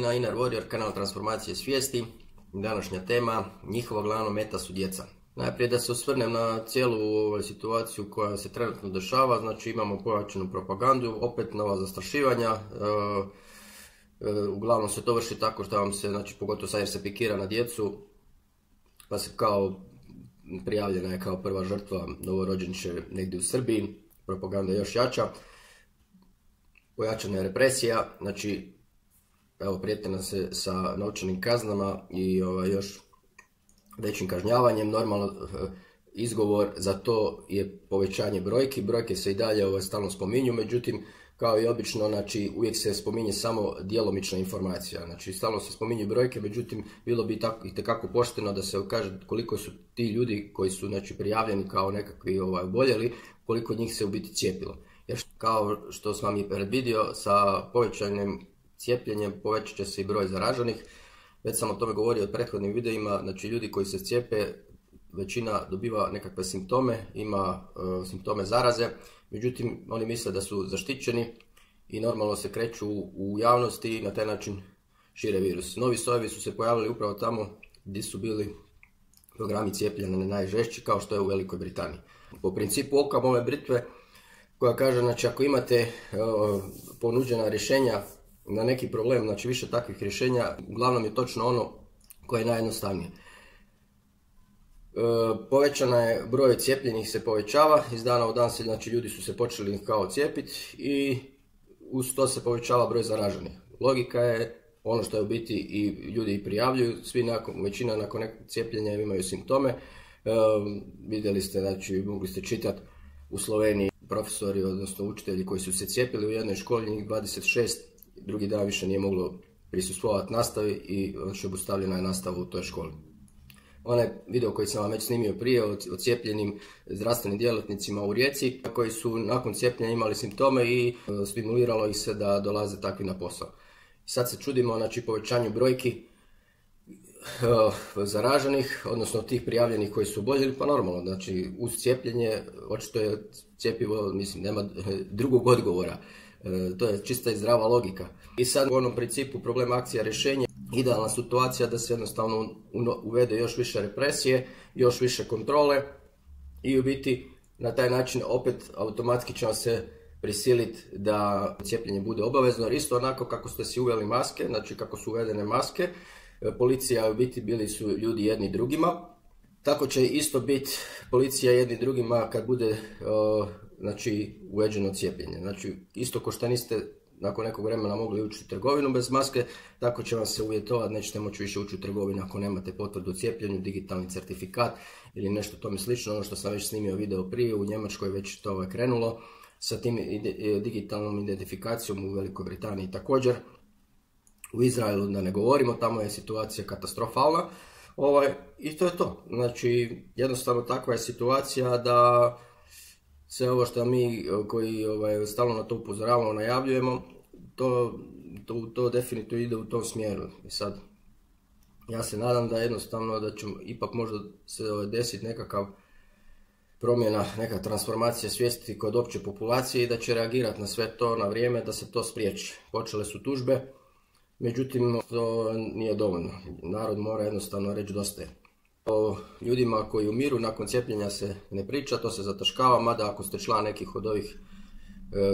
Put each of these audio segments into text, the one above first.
na Inner Warrior, kanal transformacije svijesti. Današnja tema, njihova glavna meta su djeca. Najprije da se osvrnem na cijelu situaciju koja se trenutno dešava, znači imamo pojačanu propagandu, opet nova zastrašivanja. Uglavnom se to vrši tako što vam se, znači pogotovo sad jer se pikira na djecu, pa se kao prijavljena je kao prva žrtva novorođenče negdje u Srbiji, propaganda je još jača, pojačana je represija, znači evo prijete nam se sa novčanim kaznama i još većim kažnjavanjem. Normalno izgovor za to je povećanje brojki, brojke se i dalje stalno spominju, međutim kao i obično, znači uvijek se spominje samo djelomična informacija, znači stalno se spominju brojke, međutim bilo bi itekako pošteno da se kaže koliko su ti ljudi koji su znači prijavljeni kao nekakvi oboljeli, koliko njih se u biti cijepilo. Jer kao što sam i predvidio, sa povećanim cijepljenjem povećat će se i broj zaraženih. Već sam o tome govorio u prethodnim videima, znači ljudi koji se cijepe, većina dobiva nekakve simptome, ima simptome zaraze, međutim oni misle da su zaštićeni i normalno se kreću u javnosti i na taj način šire virus. Novi sojevi su se pojavili upravo tamo gdje su bili programi cijepljenja najžešći, kao što je u Velikoj Britaniji. Po principu oka ove britve, koja kaže, znači ako imate ponuđena rješenja na neki problem, znači više takvih rješenja, uglavnom je točno ono koje je najjednostavnije. Povećana je broj cijepljenih se povećava, iz dana u dan se, znači ljudi su se počeli kao cijepiti i uz to se povećava broj zaraženih. Logika je ono što je u biti i ljudi i prijavljuju, većina nakon nekog cijepljenja imaju simptome. Vidjeli ste, znači mogli ste čitati u Sloveniji profesori, odnosno učitelji koji su se cijepili u jednoj školi, njih 26, drugi dan više nije moglo prisustvovati nastavi i znači obustavljena je nastava u toj školi. Onaj video koji sam vam već snimio prije o cijepljenim zdravstvenim djelatnicima u Rijeci, koji su nakon cijepljenja imali simptome i stimuliralo ih se da dolaze takvi na posao. Sad se čudimo, znači, povećanju brojki zaraženih, odnosno tih prijavljenih koji su oboljeli, pa normalno, znači uz cijepljenje, očito je cjepivo, mislim, nema drugog odgovora. To je čista i zdrava logika. I sad u onom principu problem akcija rješenje, idealna situacija da se jednostavno uvede još više represije, još više kontrole i u biti na taj način opet automatski će se prisiliti da cijepljenje bude obavezno, jer isto onako kako ste si uveli maske, znači kako su uvedene maske, policija u biti bili su ljudi jedni drugima, tako će isto biti policija jedni drugima kad bude znači uveđeno cijepljenje. Znači isto ko što niste nakon nekog vremena mogli ući u trgovinu bez maske, tako će vam se uvjetovati, nećete moći više ući u trgovinu ako nemate potvrdu o cijepljenju, digitalni certifikat ili nešto tome slično. Ono što sam već snimio video prije, u Njemačkoj već to krenulo sa tim digitalnom identifikacijom, u Velikoj Britaniji također, u Izraelu da ne govorimo, tamo je situacija katastrofalna. I to je to. Znači jednostavno takva je situacija da sve ovo što mi koji stalno na to upozoravamo, najavljujemo, to definitivno ide u tom smjeru. I sad, ja se nadam da jednostavno da će ipak možda se desiti nekakav promjena, neka transformacija svijesti kod opće populacije i da će reagirati na sve to na vrijeme da se to spriječi. Počele su tužbe, međutim to nije dovoljno. Narod mora jednostavno reći dosta je. O ljudima koji umiru nakon cijepljenja se ne priča, to se zataškava, mada ako ste član nekih od ovih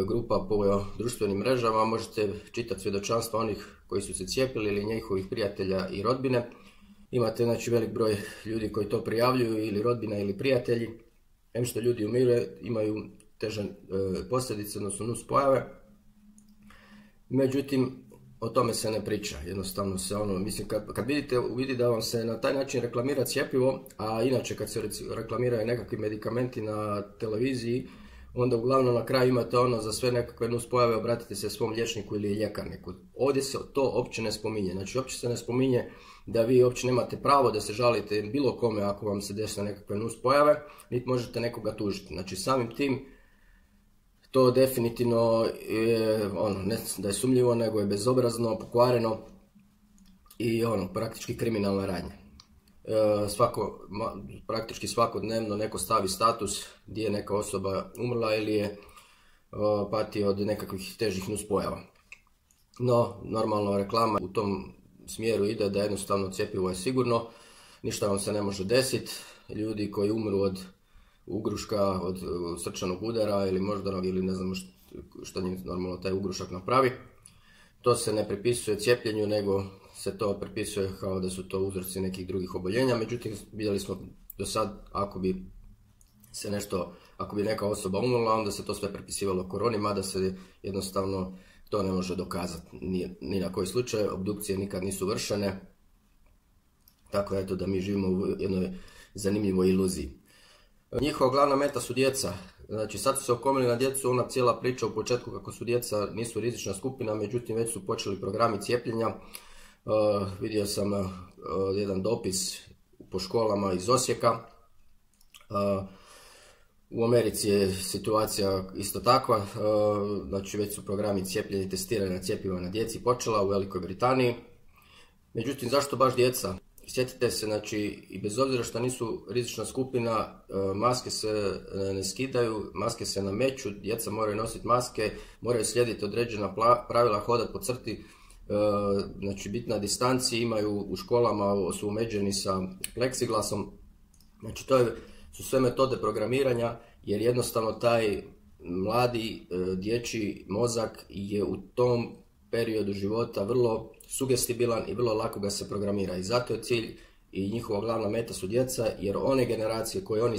grupa po društvenim mrežama možete čitati svjedočanstva onih koji su se cijepili ili njihovih prijatelja i rodbine. Imate znači velik broj ljudi koji to prijavljuju, ili rodbina ili prijatelji. Em što ljudi umire, imaju teže posljedice, odnosno nuspojave. Međutim, o tome se ne priča, jednostavno se mislim kad vidite da vam se na taj način reklamira cjepivo, a inače kad se reklamiraju nekakvi medikamenti na televiziji, onda uglavnom na kraju imate za sve nekakve nuspojave, obratite se svom liječniku ili ljekarniku. Ovdje se to uopće ne spominje, znači uopće se ne spominje da vi uopće nemate pravo da se žalite bilo kome ako vam se desi nekakve nuspojave, niti možete nekoga tužiti. Znači samim tim to definitivno je, ne da je sumnjivo, nego je bezobrazno, pokvareno i praktički kriminalna radnja. Praktički svakodnevno neko stavi status gdje je neka osoba umrla ili je pati od nekakvih težih nuspojava. No, normalno reklama u tom smjeru ide da jednostavno cjepivo je sigurno, ništa vam se ne može desiti. Ljudi koji umru od ugruška, od srčanog udara ili moždanog ili ne znam što njim normalno taj ugrušak napravi, to se ne pripisuje cijepljenju, nego se to pripisuje kao da su to uzroci nekih drugih oboljenja. Međutim, vidjeli smo do sad, ako bi neka osoba umrla, onda se to sve pripisivalo koroni, mada se jednostavno to ne može dokazati ni na koji slučaj. Obdukcije nikad nisu vršene, tako eto da mi živimo u jednoj zanimljivoj iluziji. Njihova glavna meta su djeca. Znači sad su se okomili na djecu, ona cijela priča u početku kako su djeca nisu rizična skupina, međutim već su počeli programi cijepljenja. Vidio sam jedan dopis po školama iz Osijeka. U Americi je situacija isto takva, znači već su programi cijepljenja i testiranja cjepiva na djeci počela u Velikoj Britaniji. Međutim, zašto baš djeca? Sjetite se, znači, i bez obzira što nisu rizična skupina, maske se ne skidaju, maske se nameću, djeca moraju nositi maske, moraju slijediti određena pravila, hodati po crti, znači biti na distanci, imaju u školama, su omeđeni sa pleksiglasom. Znači to su sve metode programiranja, jer jednostavno taj mladi dječji mozak je u tom periodu života vrlo sugestibilan i vrlo lako ga se programira. I zato je cilj i njihova glavna meta su djeca, jer one generacije koje oni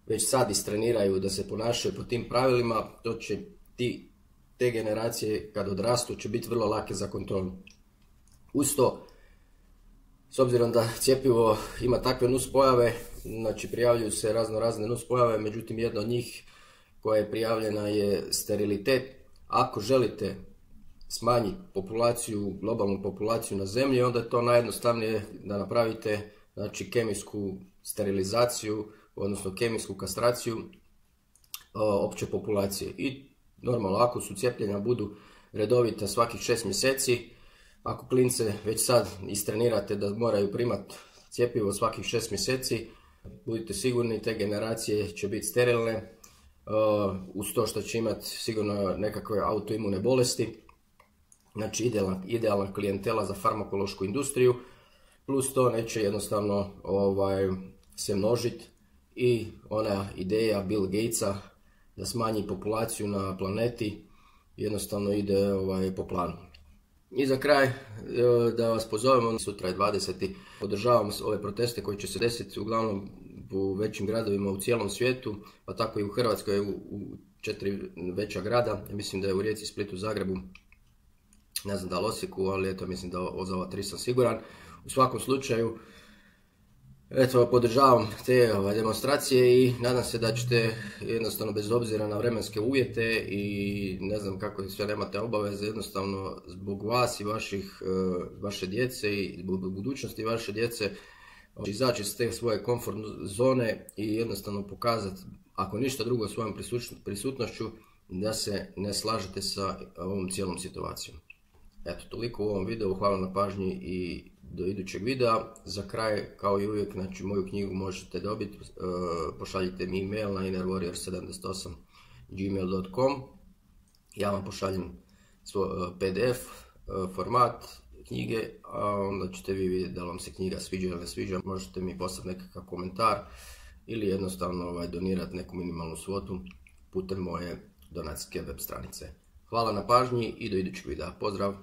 već sad istreniraju da se ponašaju po tim pravilima, to će te generacije kad odrastu će biti vrlo lake za kontrolu. Uz to, s obzirom da cjepivo ima takve nuspojave, znači prijavljuju se razne nuspojave, međutim jedna od njih koja je prijavljena je sterilitet. Ako želite smanjiti globalnu populaciju na zemlji, onda je to najjednostavnije da napravite, znači, kemijsku sterilizaciju, odnosno kemijsku kastraciju opće populacije. I normalno, ako su cijepljenja budu redovita svakih 6 mjeseci, ako klince već sad istrenirate da moraju primati cjepivo svakih 6 mjeseci, budite sigurni, te generacije će biti sterilne, uz to što će imati sigurno nekakve autoimune bolesti. Znači idealna klijentela za farmakološku industriju, plus to neće jednostavno se množiti i ona ideja Bill Gatesa da smanji populaciju na planeti jednostavno ide po planu. I za kraj da vas pozovemo, sutra je 20. Podržavam ove proteste koji će se desiti uglavnom u većim gradovima u cijelom svijetu, pa tako i u Hrvatskoj u 4 veća grada. Ja mislim da je u Rijeci, Splitu, Zagrebu, ne znam da li Osijeku, ali eto mislim da za ova 3 sam siguran. U svakom slučaju, eto, podržavam te demonstracije i nadam se da ćete jednostavno bez obzira na vremenske uvjete i ne znam kako sve nemate obaveze, jednostavno zbog vas i vaše djece i zbog budućnosti vaše djece izaći iz te svoje komfortne zone i jednostavno pokazati, ako ništa drugo, svojom prisutnošću da se ne slažete sa ovom cijelom situacijom. Eto, toliko u ovom videu, hvala na pažnji i do idućeg videa. Za kraj, kao i uvijek, znači moju knjigu možete dobiti, pošaljite mi email na innerwarrior78@gmail.com. Ja vam pošaljem svoj PDF format knjige, a onda ćete vi vidjeti da li vam se knjiga sviđa ili ne sviđa. Možete mi poslati nekakav komentar ili jednostavno donirati neku minimalnu svotu putem moje donacijske web stranice. Hvala na pažnji i do idućeg videa. Pozdrav!